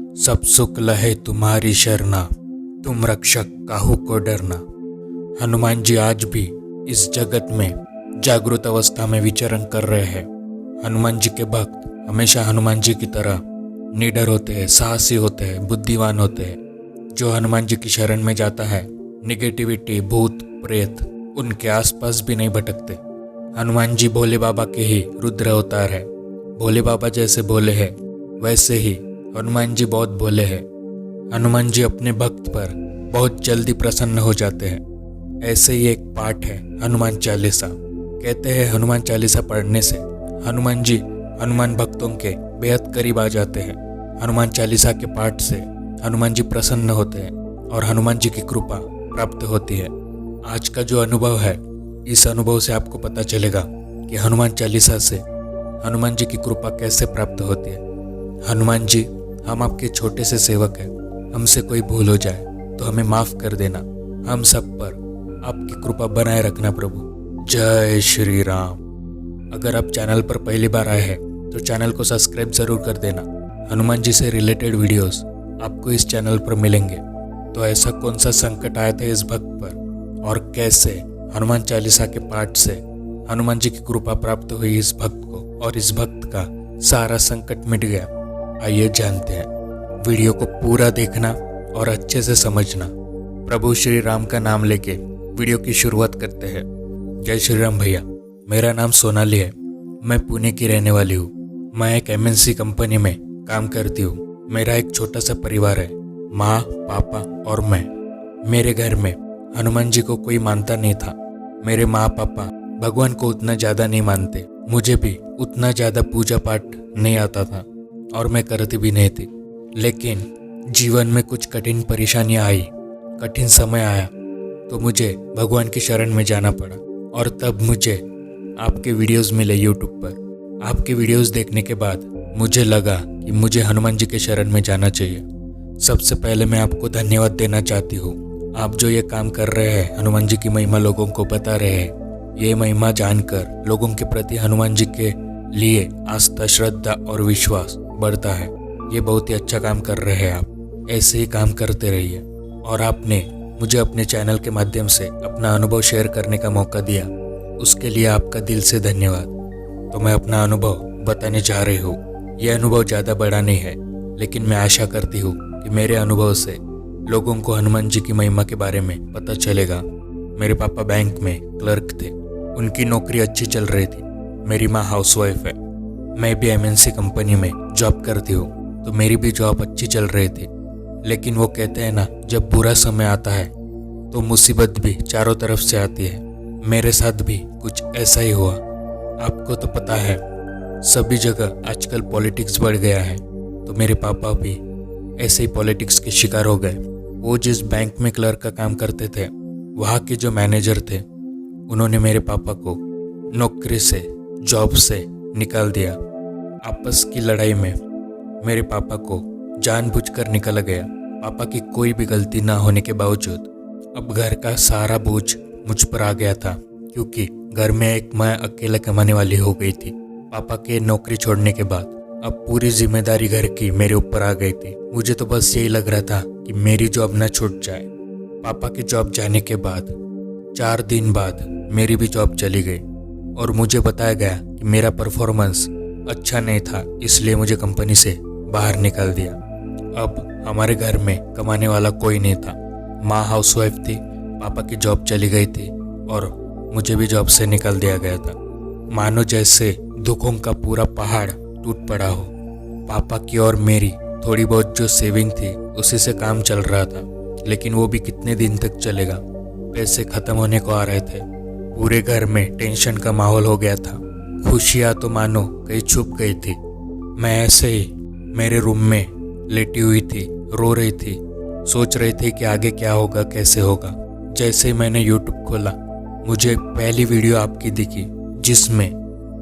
सब सुख लहे तुम्हारी शरणा, तुम रक्षक काहू को डरना। हनुमान जी आज भी इस जगत में जागृत अवस्था में विचरण कर रहे हैं। हनुमान जी के भक्त हमेशा हनुमान जी की तरह निडर होते हैं, साहसी होते हैं, बुद्धिमान होते हैं। जो हनुमान जी की शरण में जाता है, निगेटिविटी, भूत प्रेत उनके आसपास भी नहीं भटकते। हनुमान जी भोले बाबा के ही रुद्र अवतार है। भोले बाबा जैसे भोले हैं, वैसे ही हनुमान जी बहुत भोले हैं। हनुमान जी अपने भक्त पर बहुत जल्दी प्रसन्न हो जाते हैं। ऐसे ही एक पाठ है हनुमान चालीसा। कहते हैं हनुमान चालीसा पढ़ने से हनुमान जी हनुमान भक्तों के बेहद करीब आ जाते हैं। हनुमान चालीसा के पाठ से हनुमान जी प्रसन्न होते हैं और हनुमान जी की कृपा प्राप्त होती है। आज का जो अनुभव है, इस अनुभव से आपको पता चलेगा कि हनुमान चालीसा से हनुमान जी की कृपा कैसे प्राप्त होती है। हनुमान जी, हम आपके छोटे से सेवक हैं। हमसे कोई भूल हो जाए तो हमें माफ़ कर देना। हम सब पर आपकी कृपा बनाए रखना प्रभु। जय श्री राम। अगर आप चैनल पर पहली बार आए हैं तो चैनल को सब्सक्राइब ज़रूर कर देना। हनुमान जी से रिलेटेड वीडियोस आपको इस चैनल पर मिलेंगे। तो ऐसा कौन सा संकट आया था इस भक्त पर और कैसे हनुमान चालीसा के पाठ से हनुमान जी की कृपा प्राप्त हुई इस भक्त को और इस भक्त का सारा संकट मिट गया। आइए जानते हैं। वीडियो को पूरा देखना और अच्छे से समझना। प्रभु श्री राम का नाम लेके वीडियो की शुरुआत करते हैं। जय श्री राम भैया। मेरा नाम सोनाली है। मैं पुणे की रहने वाली हूँ। मैं एक MNC कंपनी में काम करती हूँ। मेरा एक छोटा सा परिवार है, माँ, पापा और मैं। मेरे घर में हनुमान जी को कोई मानता नहीं था। मेरे माँ पापा भगवान को उतना ज़्यादा नहीं मानते। मुझे भी उतना ज़्यादा पूजा पाठ नहीं आता था और मैं करती भी नहीं थी। लेकिन जीवन में कुछ कठिन परेशानियाँ आई, कठिन समय आया तो मुझे भगवान की शरण में जाना पड़ा। और तब मुझे आपके वीडियोस मिले YouTube पर। आपके वीडियोस देखने के बाद मुझे लगा कि मुझे हनुमान जी के शरण में जाना चाहिए। सबसे पहले मैं आपको धन्यवाद देना चाहती हूँ। आप जो ये काम कर रहे हैं, हनुमान जी की महिमा लोगों को बता रहे हैं, ये महिमा जानकर लोगों के प्रति हनुमान जी के लिए आस्था, श्रद्धा और विश्वास बढ़ता है। ये बहुत ही अच्छा काम कर रहे हैं आप। ऐसे ही काम करते रहिए। और आपने मुझे अपने चैनल के माध्यम से अपना अनुभव शेयर करने का मौका दिया, उसके लिए आपका दिल से धन्यवाद। तो मैं अपना अनुभव बताने जा रही हूँ। यह अनुभव ज़्यादा बड़ा नहीं है, लेकिन मैं आशा करती हूँ कि मेरे अनुभव से लोगों को हनुमान जी की महिमा के बारे में पता चलेगा। मेरे पापा बैंक में क्लर्क थे। उनकी नौकरी अच्छी चल रही थी। मेरी माँ हाउसवाइफ है। मैं भी MNC कंपनी में जॉब करती हूँ, तो मेरी भी जॉब अच्छी चल रही थी। लेकिन वो कहते हैं ना, जब बुरा समय आता है तो मुसीबत भी चारों तरफ से आती है। मेरे साथ भी कुछ ऐसा ही हुआ। आपको तो पता है, सभी जगह आजकल पॉलिटिक्स बढ़ गया है, तो मेरे पापा भी ऐसे ही पॉलिटिक्स के शिकार हो गए। वो जिस बैंक में क्लर्क का काम करते थे, वहाँ के जो मैनेजर थे, उन्होंने मेरे पापा को नौकरी से, जॉब से निकाल दिया। आपस की लड़ाई में मेरे पापा को जानबूझकर निकाला गया। पापा की कोई भी गलती ना होने के बावजूद अब घर का सारा बोझ मुझ पर आ गया था, क्योंकि घर में एक मैं अकेले कमाने वाली हो गई थी। पापा के नौकरी छोड़ने के बाद अब पूरी जिम्मेदारी घर की मेरे ऊपर आ गई थी। मुझे तो बस यही लग रहा था कि मेरी जॉब ना छूट जाए। पापा की जॉब जाने के बाद 4 दिन बाद मेरी भी जॉब चली गई और मुझे बताया गया कि मेरा परफॉर्मेंस अच्छा नहीं था, इसलिए मुझे कंपनी से बाहर निकाल दिया। अब हमारे घर में कमाने वाला कोई नहीं था। माँ हाउसवाइफ थी, पापा की जॉब चली गई थी और मुझे भी जॉब से निकाल दिया गया था। मानो जैसे दुखों का पूरा पहाड़ टूट पड़ा हो। पापा की और मेरी थोड़ी बहुत जो सेविंग थी, उसी से काम चल रहा था, लेकिन वो भी कितने दिन तक चलेगा। पैसे खत्म होने को आ रहे थे। पूरे घर में टेंशन का माहौल हो गया था। खुशियाँ तो मानो कहीं छुप गई थी। मैं ऐसे ही मेरे रूम में लेटी हुई थी, रो रही थी, सोच रही थी कि आगे क्या होगा, कैसे होगा। जैसे ही मैंने YouTube खोला, मुझे पहली वीडियो आपकी दिखी, जिसमें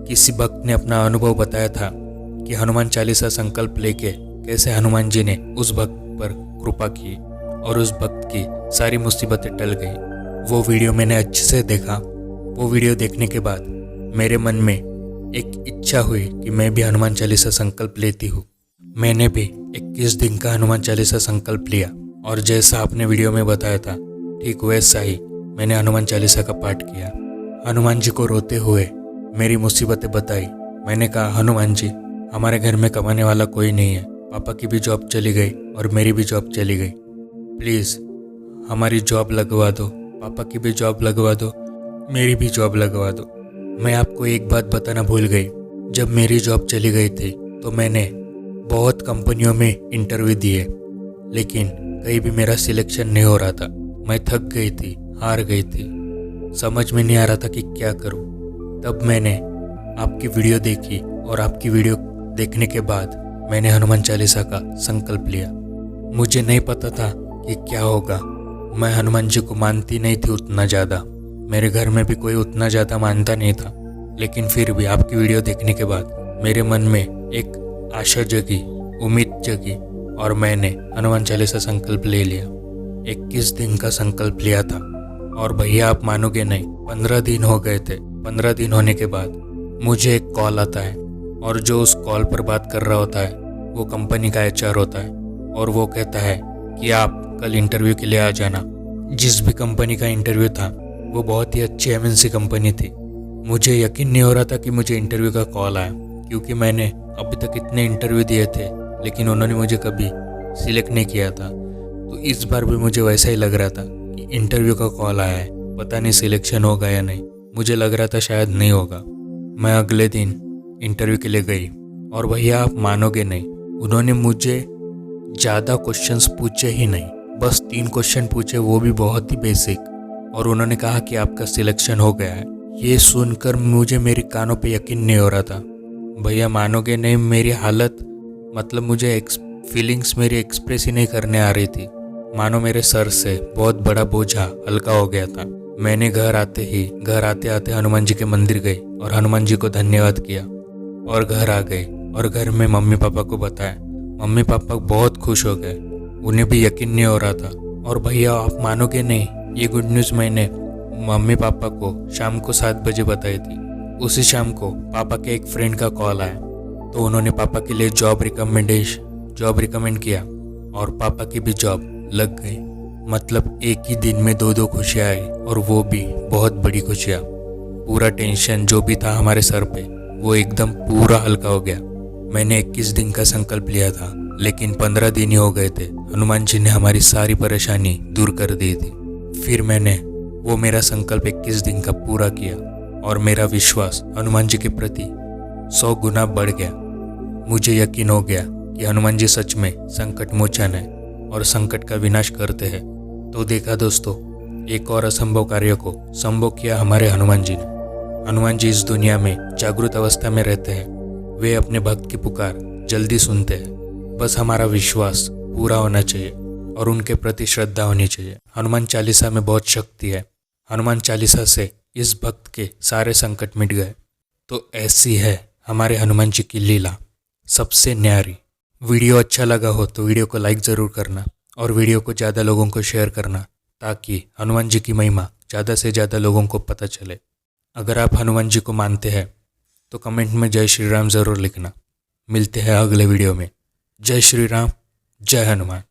किसी भक्त ने अपना अनुभव बताया था कि हनुमान चालीसा संकल्प लेके कैसे हनुमान जी ने उस भक्त पर कृपा की और उस भक्त की सारी मुसीबतें टल गई। वो वीडियो मैंने अच्छे से देखा। वो वीडियो देखने के बाद मेरे मन में एक इच्छा हुई कि मैं भी हनुमान चालीसा संकल्प लेती हूँ। मैंने भी 21 दिन का हनुमान चालीसा संकल्प लिया और जैसा आपने वीडियो में बताया था ठीक वैसा ही मैंने हनुमान चालीसा का पाठ किया। हनुमान जी को रोते हुए मेरी मुसीबतें बताई। मैंने कहा, हनुमान जी, हमारे घर में कमाने वाला कोई नहीं है। पापा की भी जॉब चली गई और मेरी भी जॉब चली गई। प्लीज़ हमारी जॉब लगवा दो, पापा की भी जॉब लगवा दो, मेरी भी जॉब लगवा दो। मैं आपको एक बात बताना भूल गई, जब मेरी जॉब चली गई थी तो मैंने बहुत कंपनियों में इंटरव्यू दिए, लेकिन कहीं भी मेरा सिलेक्शन नहीं हो रहा था। मैं थक गई थी, हार गई थी, समझ में नहीं आ रहा था कि क्या करूं। तब मैंने आपकी वीडियो देखी और आपकी वीडियो देखने के बाद मैंने हनुमान चालीसा का संकल्प लिया। मुझे नहीं पता था कि क्या होगा। मैं हनुमान जी को मानती नहीं थी उतना ज़्यादा, मेरे घर में भी कोई उतना ज़्यादा मानता नहीं था, लेकिन फिर भी आपकी वीडियो देखने के बाद मेरे मन में एक आशा जगी, उम्मीद जगी और मैंने हनुमान चालीसा संकल्प ले लिया। 21 दिन का संकल्प लिया था और भैया आप मानोगे नहीं, 15 दिन हो गए थे। 15 दिन होने के बाद मुझे एक कॉल आता है और जो उस कॉल पर बात कर रहा होता है वो कंपनी का HR होता है और वो कहता है कि आप कल इंटरव्यू के लिए आ जाना। जिस भी कंपनी का इंटरव्यू था वो बहुत ही अच्छी MNC कंपनी थी। मुझे यकीन नहीं हो रहा था कि मुझे इंटरव्यू का कॉल आया, क्योंकि मैंने अभी तक इतने इंटरव्यू दिए थे लेकिन उन्होंने मुझे कभी सिलेक्ट नहीं किया था। तो इस बार भी मुझे वैसा ही लग रहा था कि इंटरव्यू का कॉल आया है, पता नहीं सिलेक्शन होगा या नहीं। मुझे लग रहा था शायद नहीं होगा। मैं अगले दिन इंटरव्यू के लिए गई और भैया आप मानोगे नहीं, उन्होंने मुझे ज़्यादा क्वेश्चंस पूछे ही नहीं, बस 3 क्वेश्चन पूछे, वो भी बहुत ही बेसिक, और उन्होंने कहा कि आपका सिलेक्शन हो गया है। ये सुनकर मुझे मेरे कानों पे यकीन नहीं हो रहा था। भैया मानोगे नहीं, मेरी हालत मतलब मुझे फीलिंग्स मेरी एक्सप्रेस ही नहीं करने आ रही थी। मानो मेरे सर से बहुत बड़ा बोझा हल्का हो गया था। मैंने घर आते आते हनुमान जी के मंदिर गई और हनुमान जी को धन्यवाद किया और घर आ गई और घर में मम्मी पापा को बताया। मम्मी पापा बहुत खुश हो गए, उन्हें भी यकीन नहीं हो रहा था। और भैया आप मानोगे नहीं, ये गुड न्यूज़ मैंने मम्मी पापा को शाम को 7 बजे बताई थी। उसी शाम को पापा के एक फ्रेंड का कॉल आया तो उन्होंने पापा के लिए जॉब रिकमेंड किया और पापा की भी जॉब लग गई। मतलब एक ही दिन में 2 खुशियाँ आई और वो भी बहुत बड़ी खुशियाँ। पूरा टेंशन जो भी था हमारे सर पे वो एकदम पूरा हल्का हो गया। मैंने 21 दिन का संकल्प लिया था लेकिन 15 दिन ही हो गए थे। हनुमान जी ने हमारी सारी परेशानी दूर कर दी थी। फिर मैंने वो मेरा संकल्प 21 दिन का पूरा किया और मेरा विश्वास हनुमान जी के प्रति 100 गुना बढ़ गया। मुझे यकीन हो गया कि हनुमान जी सच में संकट मोचन है और संकट का विनाश करते हैं। तो देखा दोस्तों, एक और असंभव कार्य को संभव किया हमारे हनुमान जी ने। हनुमान जी इस दुनिया में जागृत अवस्था में रहते हैं। वे अपने भक्त की पुकार जल्दी सुनते हैं। बस हमारा विश्वास पूरा होना चाहिए और उनके प्रति श्रद्धा होनी चाहिए। हनुमान चालीसा में बहुत शक्ति है। हनुमान चालीसा से इस भक्त के सारे संकट मिट गए। तो ऐसी है हमारे हनुमान जी की लीला, सबसे न्यारी। वीडियो अच्छा लगा हो तो वीडियो को लाइक ज़रूर करना और वीडियो को ज़्यादा लोगों को शेयर करना, ताकि हनुमान जी की महिमा ज़्यादा से ज़्यादा लोगों को पता चले। अगर आप हनुमान जी को मानते हैं तो कमेंट में जय श्री राम ज़रूर लिखना। मिलते हैं अगले वीडियो में। जय श्री राम, जय हनुमान।